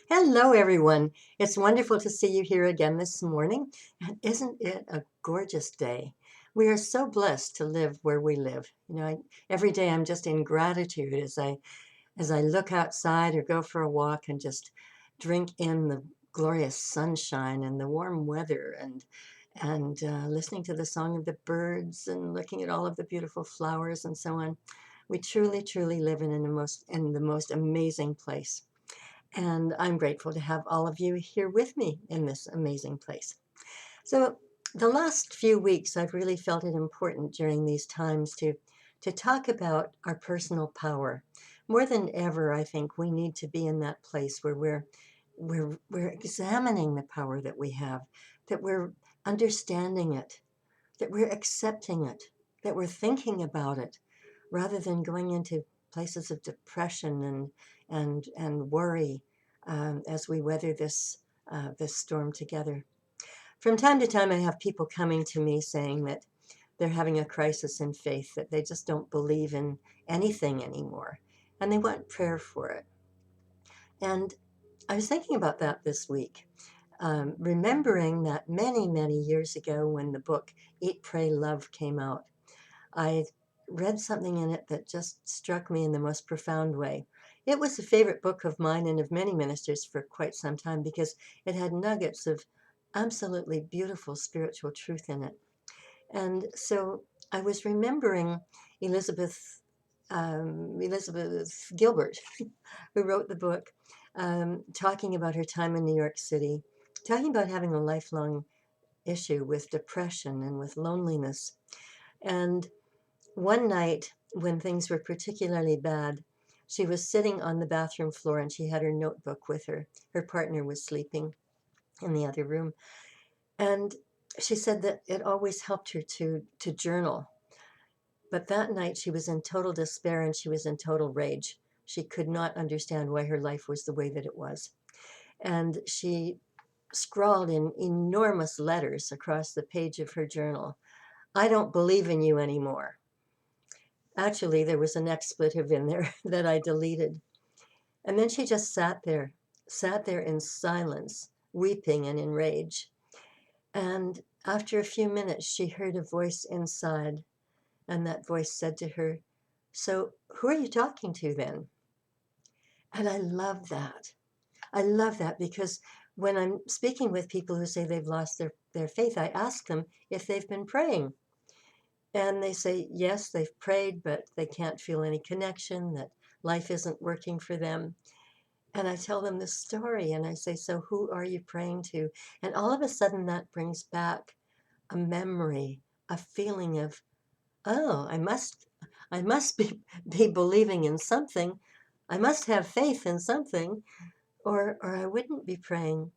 Hello, everyone. It's wonderful to see you here again this morning. And isn't it a gorgeous day? We are so blessed to live where we live. Every day I'm just in gratitude as I look outside or go for a walk and just drink in the glorious sunshine and the warm weather and listening to the song of the birds and looking at all of the beautiful flowers and so on. We truly, truly live in the most amazing place. And I'm grateful to have all of you here with me in this amazing place. So, the last few weeks, I've really felt it important during these times to talk about our personal power. More than ever, I think we need to be in that place where we're examining the power that we have, that we're understanding it, that we're accepting it, that we're thinking about it, rather than going into places of depression and worry as we weather this storm together. From time to time, I have people coming to me saying that they're having a crisis in faith, that they just don't believe in anything anymore, and they want prayer for it. And I was thinking about that this week, remembering that many, many years ago when the book Eat, Pray, Love came out, I read something in it that just struck me in the most profound way. It was a favorite book of mine and of many ministers for quite some time because it had nuggets of absolutely beautiful spiritual truth in it. And so I was remembering Elizabeth Elizabeth Gilbert, who wrote the book, talking about her time in New York City, talking about having a lifelong issue with depression and with loneliness. And one night, when things were particularly bad, she was sitting on the bathroom floor and she had her notebook with her. Her partner was sleeping in the other room. And she said that it always helped her to journal. But that night she was in total despair and she was in total rage. She could not understand why her life was the way that it was. And she scrawled in enormous letters across the page of her journal, "I don't believe in you anymore." Actually, there was an expletive in there that I deleted. And then she just sat there in silence, weeping and in rage. And after a few minutes, she heard a voice inside, and that voice said to her, "So, who are you talking to then?" And I love that. I love that because when I'm speaking with people who say they've lost their faith, I ask them if they've been praying. And they say, yes, they've prayed, but they can't feel any connection, that life isn't working for them. And I tell them this story and I say, so who are you praying to? And all of a sudden that brings back a memory, a feeling of, oh, I must be believing in something. I must have faith in something, or I wouldn't be praying.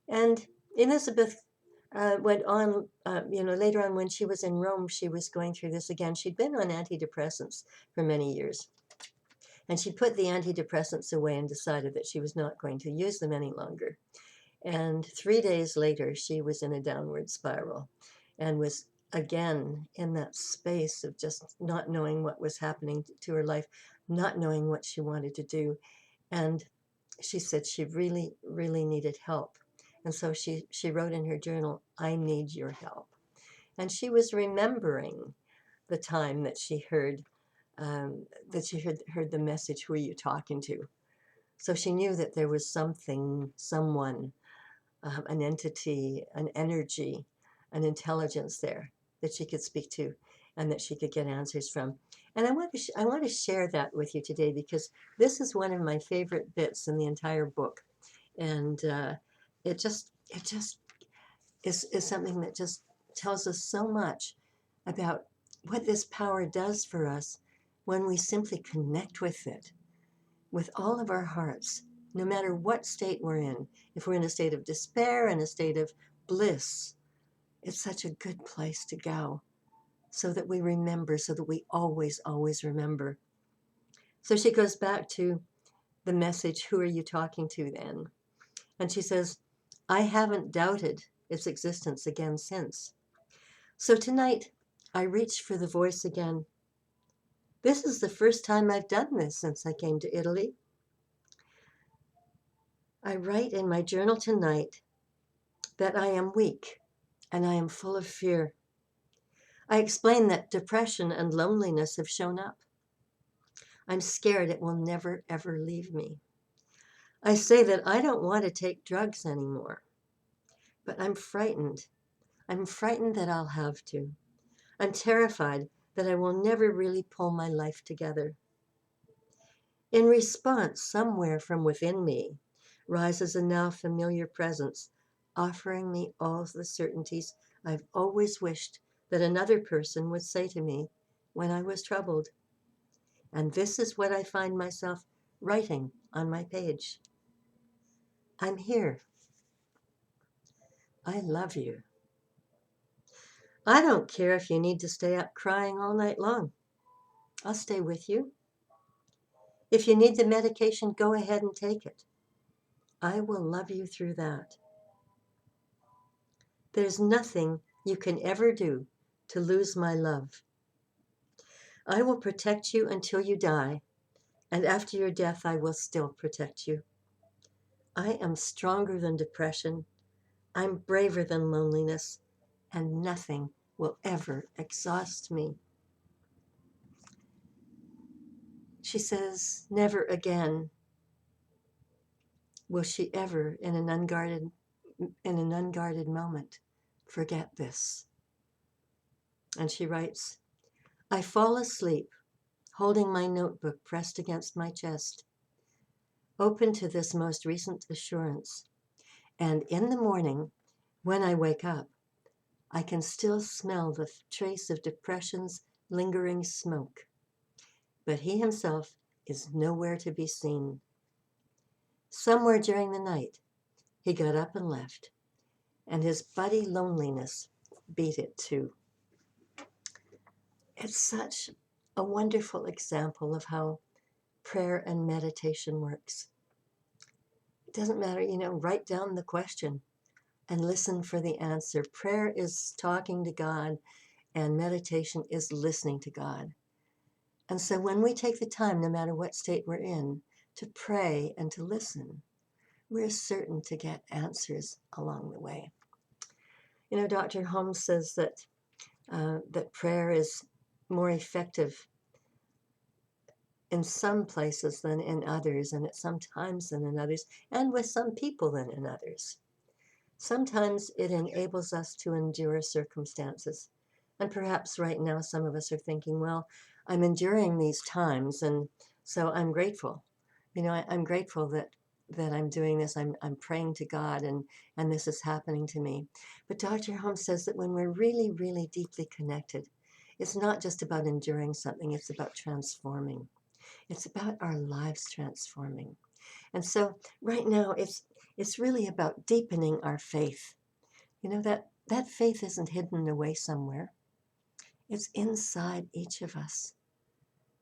And Elizabeth went on, later on when she was in Rome, she was going through this again. She'd been on antidepressants for many years. And she put the antidepressants away and decided that she was not going to use them any longer. And 3 days later, she was in a downward spiral and was again in that space of just not knowing what was happening to her life, not knowing what she wanted to do. And she said she really, really needed help. And so she wrote in her journal, "I need your help." And she was remembering the time that she heard the message, "Who are you talking to?" So she knew that there was something, someone, an entity, an energy, an intelligence there that she could speak to and that she could get answers from. And I want to share that with you today because this is one of my favorite bits in the entire book, and it just is something that just tells us so much about what this power does for us when we simply connect with it with all of our hearts, no matter what state we're in. If we're in a state of despair, in a state of bliss, it's such a good place to go so that we remember, so that we always, always remember. So she goes back to the message, "Who are you talking to then?" And she says, "I haven't doubted its existence again since." So tonight, I reach for the voice again. This is the first time I've done this since I came to Italy. I write in my journal tonight that I am weak and I am full of fear. I explain that depression and loneliness have shown up. I'm scared it will never, ever leave me. I say that I don't want to take drugs anymore, but I'm frightened. I'm frightened that I'll have to. I'm terrified that I will never really pull my life together. In response, somewhere from within me rises a now familiar presence, offering me all the certainties I've always wished that another person would say to me when I was troubled. And this is what I find myself writing on my page. I'm here. I love you. I don't care if you need to stay up crying all night long. I'll stay with you. If you need the medication, go ahead and take it. I will love you through that. There's nothing you can ever do to lose my love. I will protect you until you die, and after your death, I will still protect you. I am stronger than depression. I'm braver than loneliness, and nothing will ever exhaust me. She says, never again will she ever, in an unguarded moment, forget this. And she writes, I fall asleep, holding my notebook pressed against my chest, open to this most recent assurance. And in the morning, when I wake up, I can still smell the trace of depression's lingering smoke. But he himself is nowhere to be seen. Somewhere during the night, he got up and left, and his buddy loneliness beat it too. It's such a wonderful example of how prayer and meditation works. It doesn't matter, write down the question and listen for the answer. Prayer is talking to God, and meditation is listening to God. And so when we take the time, no matter what state we're in, to pray and to listen, we're certain to get answers along the way. Dr. Holmes says that prayer is more effective in some places than in others, and at some times than in others, and with some people than in others. Sometimes it enables us to endure circumstances. And perhaps right now some of us are thinking, well, I'm enduring these times, and so I'm grateful. I'm grateful that I'm doing this. I'm praying to God, and this is happening to me. But Dr. Holmes says that when we're really, really deeply connected, it's not just about enduring something, it's about transforming. It's about our lives transforming. And so right now it's really about deepening our faith. That faith isn't hidden away somewhere. It's inside each of us,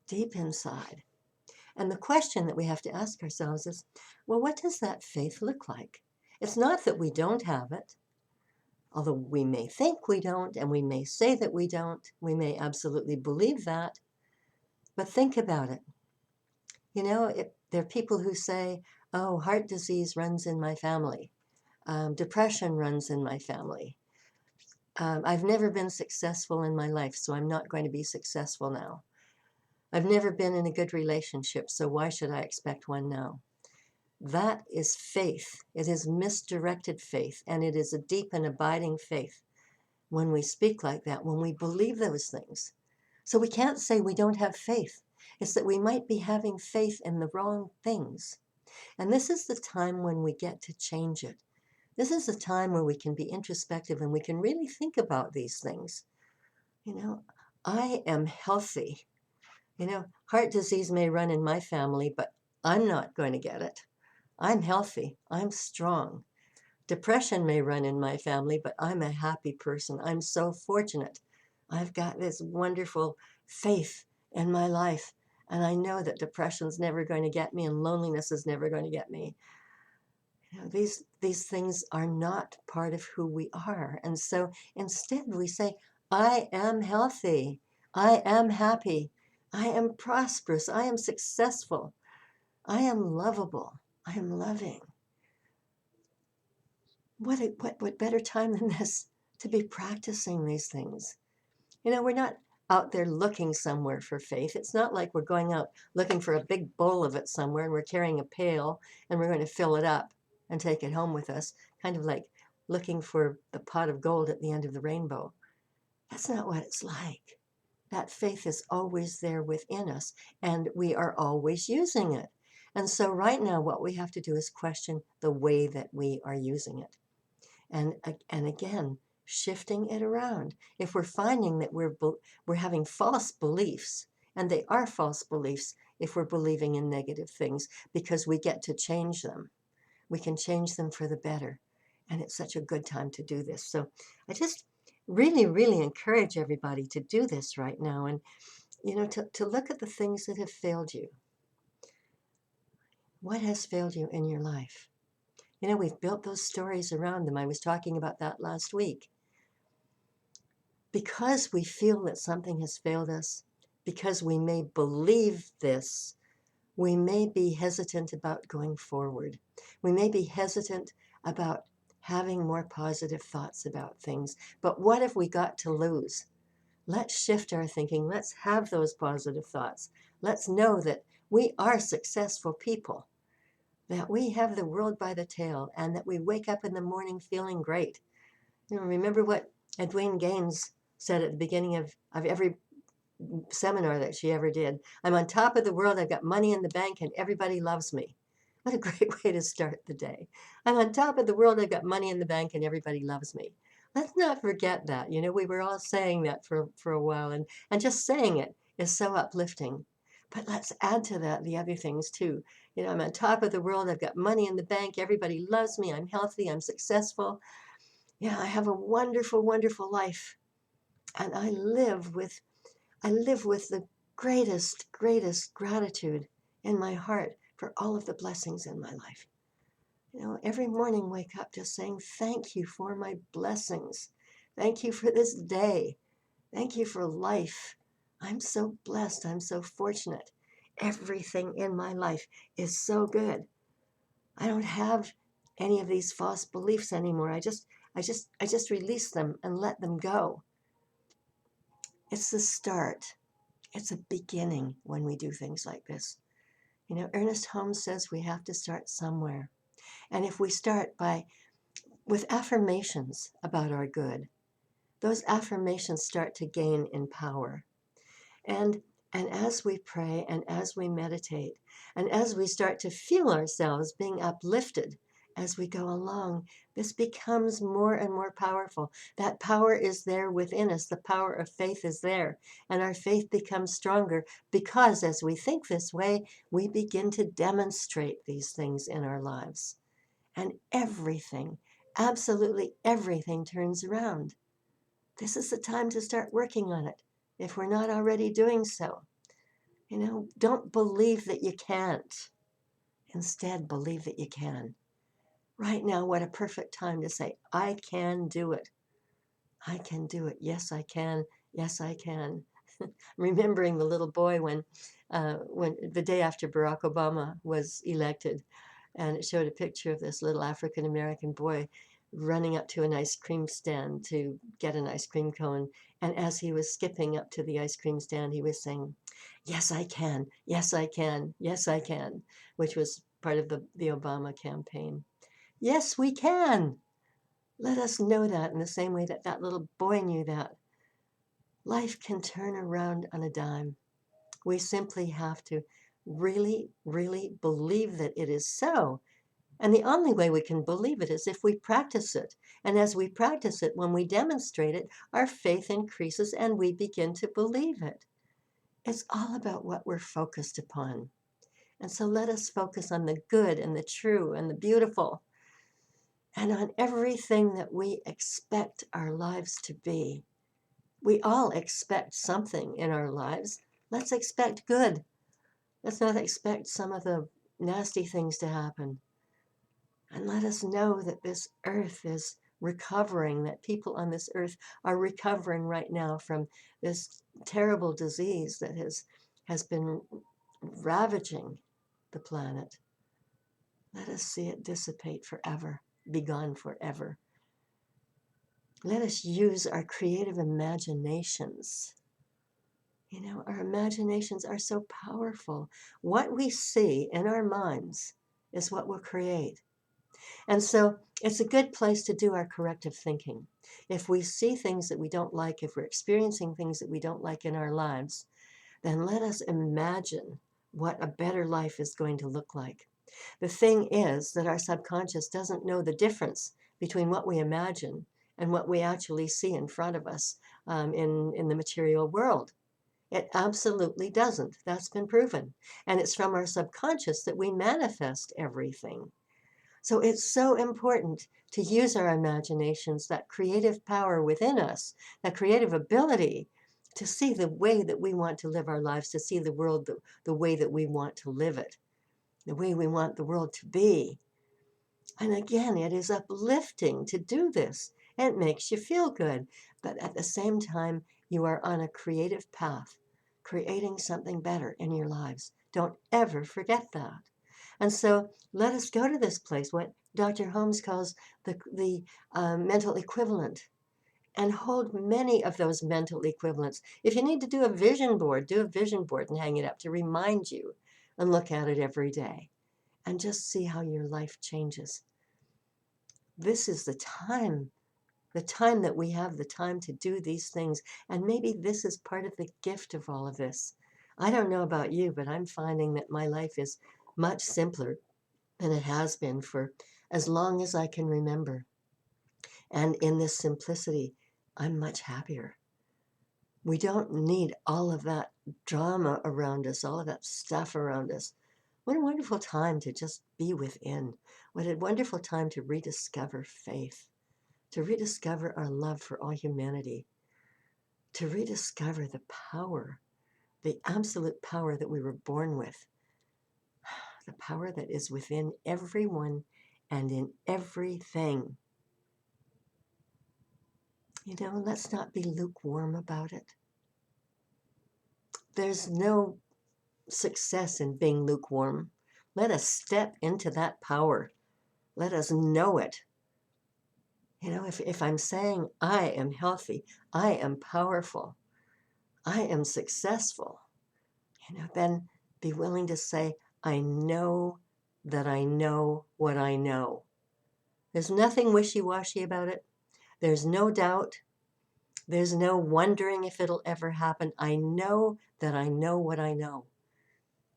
deep inside. And the question that we have to ask ourselves is, well, what does that faith look like? It's not that we don't have it, although we may think we don't, and we may say that we don't. We may absolutely believe that. But think about it. There are people who say, oh, heart disease runs in my family. Depression runs in my family. I've never been successful in my life, so I'm not going to be successful now. I've never been in a good relationship, so why should I expect one now? That is faith. It is misdirected faith, and it is a deep and abiding faith when we speak like that, when we believe those things. So we can't say we don't have faith. It's that we might be having faith in the wrong things. And this is the time when we get to change it. This is a time where we can be introspective and we can really think about these things. I am healthy. Heart disease may run in my family, but I'm not going to get it. I'm healthy. I'm strong. Depression may run in my family, but I'm a happy person. I'm so fortunate. I've got this wonderful faith in my life, and I know that depression's never going to get me and loneliness is never going to get me. These things are not part of who we are. And so instead we say, I am healthy. I am happy. I am prosperous. I am successful. I am lovable. I am loving. what better time than this to be practicing these things? We're not out there looking somewhere for faith. It's not like we're going out looking for a big bowl of it somewhere and we're carrying a pail and we're going to fill it up and take it home with us, kind of like looking for the pot of gold at the end of the rainbow. That's not what it's like. That faith is always there within us, and we are always using it. And so right now, what we have to do is question the way that we are using it. And again, shifting it around. If we're finding that we're having false beliefs, and they are false beliefs if we're believing in negative things, because we get to change them. We can change them for the better. And it's such a good time to do this. So I just really, really encourage everybody to do this right now, and to look at the things that have failed you. What has failed you in your life? We've built those stories around them. I was talking about that last week. Because we feel that something has failed us, because we may believe this, we may be hesitant about going forward. We may be hesitant about having more positive thoughts about things. But what have we got to lose? Let's shift our thinking. Let's have those positive thoughts. Let's know that we are successful people, that we have the world by the tail, and that we wake up in the morning feeling great. Remember what Edwene Gaines said at the beginning of every seminar that she ever did. I'm on top of the world. I've got money in the bank and everybody loves me. What a great way to start the day. I'm on top of the world. I've got money in the bank and everybody loves me. Let's not forget that. We were all saying that for a while, and just saying it is so uplifting. But let's add to that the other things too. I'm on top of the world. I've got money in the bank. Everybody loves me. I'm healthy. I'm successful. Yeah, I have a wonderful, wonderful life. And I live with the greatest, greatest gratitude in my heart for all of the blessings in my life. Every morning wake up just saying, thank you for my blessings. Thank you for this day. Thank you for life. I'm so blessed. I'm so fortunate. Everything in my life is so good. I don't have any of these false beliefs anymore. I just release them and let them go. It's the start. It's a beginning when we do things like this. Ernest Holmes says we have to start somewhere. And if we start with affirmations about our good, those affirmations start to gain in power. And as we pray and as we meditate and as we start to feel ourselves being uplifted as we go along, this becomes more and more powerful. That power is there within us. The power of faith is there. And our faith becomes stronger because as we think this way, we begin to demonstrate these things in our lives. And everything, absolutely everything turns around. This is the time to start working on it if we're not already doing so. Don't believe that you can't. Instead, believe that you can. Right now, what a perfect time to say, I can do it. I can do it. Yes, I can. Yes, I can. Remembering the little boy when the day after Barack Obama was elected, and it showed a picture of this little African-American boy running up to an ice cream stand to get an ice cream cone. And as he was skipping up to the ice cream stand, he was saying, yes, I can. Yes, I can. Yes, I can, which was part of the Obama campaign. Yes, we can. Let us know that in the same way that that little boy knew that. Life can turn around on a dime. We simply have to really, really believe that it is so. And the only way we can believe it is if we practice it. And as we practice it, when we demonstrate it, our faith increases and we begin to believe it. It's all about what we're focused upon. And so let us focus on the good and the true and the beautiful and on everything that we expect our lives to be. We all expect something in our lives. Let's expect good. Let's not expect some of the nasty things to happen. And let us know that this earth is recovering, that people on this earth are recovering right now from this terrible disease that has been ravaging the planet. Let us see it dissipate forever. be gone forever. Let us use our creative imaginations. You know, our imaginations are so powerful. What we see in our minds is what we'll create. And so it's a good place to do our corrective thinking. If we see things that we don't like, if we're experiencing things that we don't like in our lives, then let us imagine what a better life is going to look like. The thing is that our subconscious doesn't know the difference between what we imagine and what we actually see in front of us in the material world. It absolutely doesn't. That's been proven. And it's from our subconscious that we manifest everything. So it's so important to use our imaginations, that creative power within us, that creative ability to see the way that we want to live our lives, to see the world the way that we want to live it, the way we want the world to be. And again, it is uplifting to do this. It makes you feel good. But at the same time, you are on a creative path, creating something better in your lives. Don't ever forget that. And so let us go to this place, what Dr. Holmes calls the mental equivalent, and hold many of those mental equivalents. If you need to do a vision board, do a vision board and hang it up to remind you, and look at it every day and just see how your life changes. This is the time that we have the time to do these things. And maybe this is part of the gift of all of this. I don't know about you, but I'm finding that my life is much simpler than it has been for as long as I can remember. And in this simplicity, I'm much happier. We don't need all of that drama around us, all of that stuff around us. What a wonderful time to just be within. What a wonderful time to rediscover faith, to rediscover our love for all humanity, to rediscover the power, the absolute power that we were born with, the power that is within everyone and in everything. You know, let's not be lukewarm about it. There's no success in being lukewarm. Let us step into that power. Let us know it. You know, if I'm saying I am healthy, I am powerful, I am successful, you know, then be willing to say, I know that I know what I know. There's nothing wishy-washy about it. There's no doubt. There's no wondering if it'll ever happen. I know that I know what I know.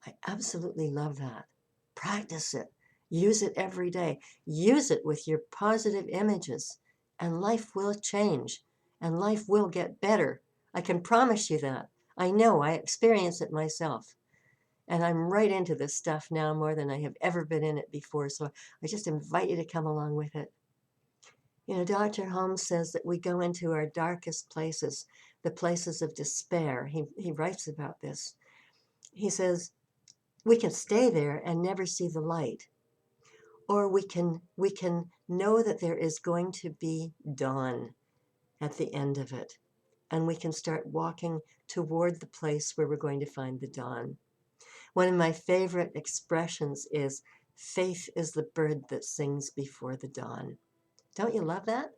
I absolutely love that. Practice it. Use it every day. Use it with your positive images, and life will change, and life will get better. I can promise you that. I know. I experience it myself. And I'm right into this stuff now more than I have ever been in it before. So I just invite you to come along with it. You know, Dr. Holmes says that we go into our darkest places, the places of despair. He writes about this. He says, we can stay there and never see the light. Or we can know that there is going to be dawn at the end of it. And we can start walking toward the place where we're going to find the dawn. One of my favorite expressions is, faith is the bird that sings before the dawn. Don't you love that?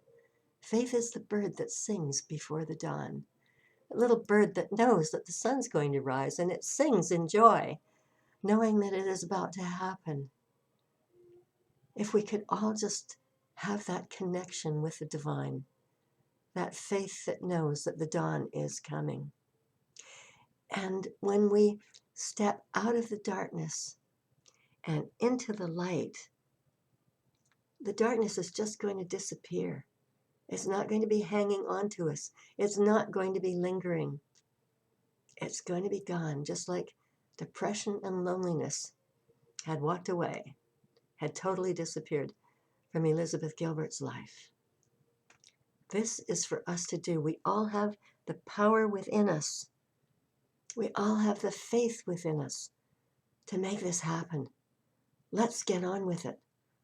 Faith is the bird that sings before the dawn. A little bird that knows that the sun's going to rise, and it sings in joy, knowing that it is about to happen. If we could all just have that connection with the divine, that faith that knows that the dawn is coming. And when we step out of the darkness and into the light, the darkness is just going to disappear. It's not going to be hanging on to us. It's not going to be lingering. It's going to be gone, just like depression and loneliness had walked away, had totally disappeared from Elizabeth Gilbert's life. This is for us to do. We all have the power within us. We all have the faith within us to make this happen. Let's get on with it.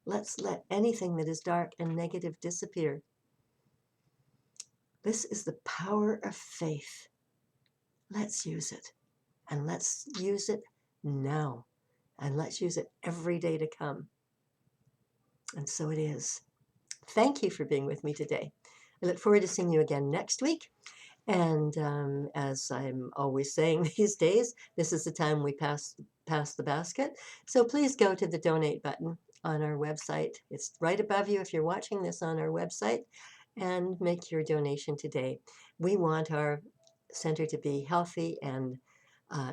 Let's let anything that is dark and negative disappear. This is the power of faith. Let's use it. And let's use it now. And let's use it every day to come. And so it is. thank you for being with me today. I look forward to seeing you again next week. And as I'm always saying these days, this is the time we pass the basket. So please go to the donate button on our website. It's right above you if you're watching this on our website, and make your donation today. We want our center to be healthy and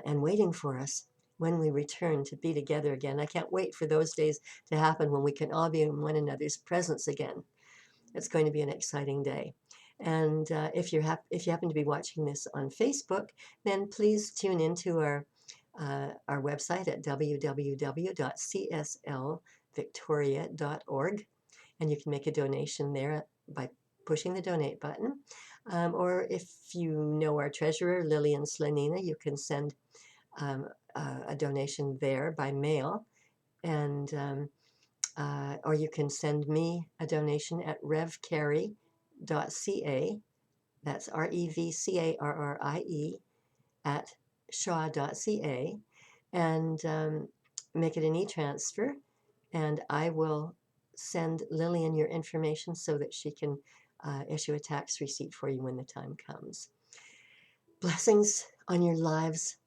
waiting for us when we return to be together again. I can't wait for those days to happen when we can all be in one another's presence again. It's going to be an exciting day. And if you happen to be watching this on Facebook, then please tune into our website at www.cslvictoria.org, and you can make a donation there by pushing the donate button. Or if you know our treasurer, Lillian Slanina, you can send a donation there by mail, and or you can send me a donation at revcarrie.ca. That's REVCARRIE at shaw.ca, and make it an e-transfer, and I will send Lillian your information so that she can issue a tax receipt for you when the time comes. Blessings on your lives.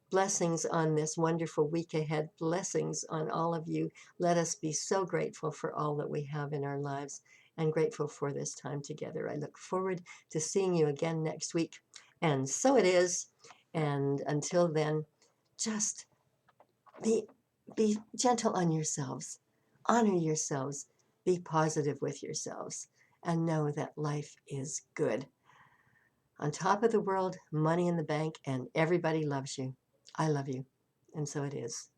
Blessings on this wonderful week ahead. Blessings on all of you. Let us be so grateful for all that we have in our lives and grateful for this time together. I look forward to seeing you again next week. And so it is. And until then, just be, be gentle on yourselves. Honor yourselves. Be positive with yourselves. And know that life is good. On top of the world, money in the bank, and everybody loves you. I love you. And so it is.